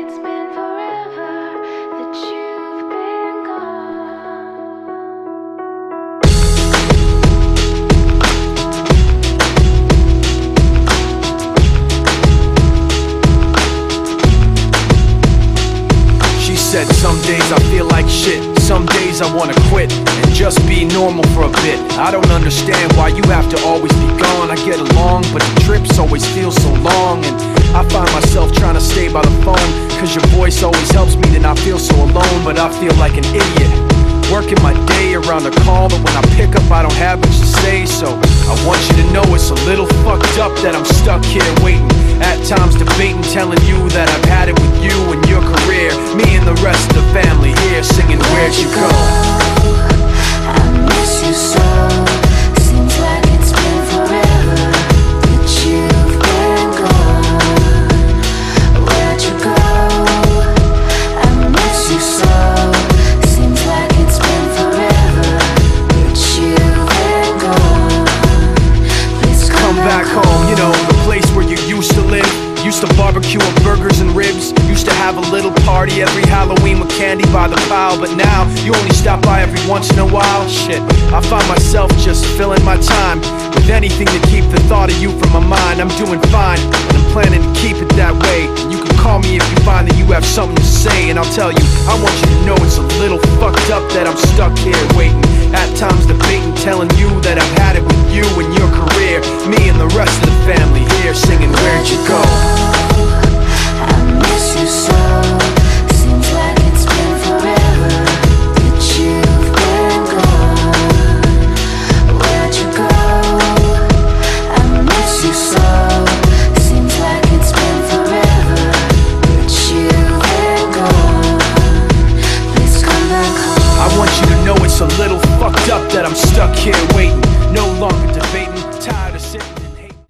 it's been forever that you've been gone. She said some days I feel like shit, some days I wanna quit and just be normal for a bit. I don't understand why you have to always be gone. I get along, but the trips always feel so long, and I find myself trying to stay by the phone, cause your voice always helps me to not feel so alone. But I feel like an idiot, working my day around a call that when I pick up I don't have much to say. So I want you to know it's a little fucked up that I'm stuck here waiting, at times debating, telling you that I've had it with you and your career, me and the rest of the family here singing Where'd You Go? I miss you so. Seems like it's been forever that you've been gone. Where'd you go? I miss you so. Seems like it's been forever that you've been gone. Please Come back home, you know, the place where you used to live. Used to barbecue on burgers and ribs. Used to have a little party every Halloween with candy by the pile. But now, you only stop by every once in a while. Shit, I find myself just filling my time with anything to keep the thought of you from my mind. I'm doing fine, and I'm planning to keep it that way. You can call me if you find that you have something to say, and I'll tell you, I want you to know it's a little fucked up that I'm stuck here waiting, at times debating, telling you that I've had it with you and your career, me and the rest of the family here singing Where'd You Go? I miss you so. Seems like it's been forever that you've been gone. Where'd you go? I miss you so. Seems like it's been forever that you've been gone. Please come back home. I want you to know it's a little fucked up that I'm stuck here waiting, no longer debating.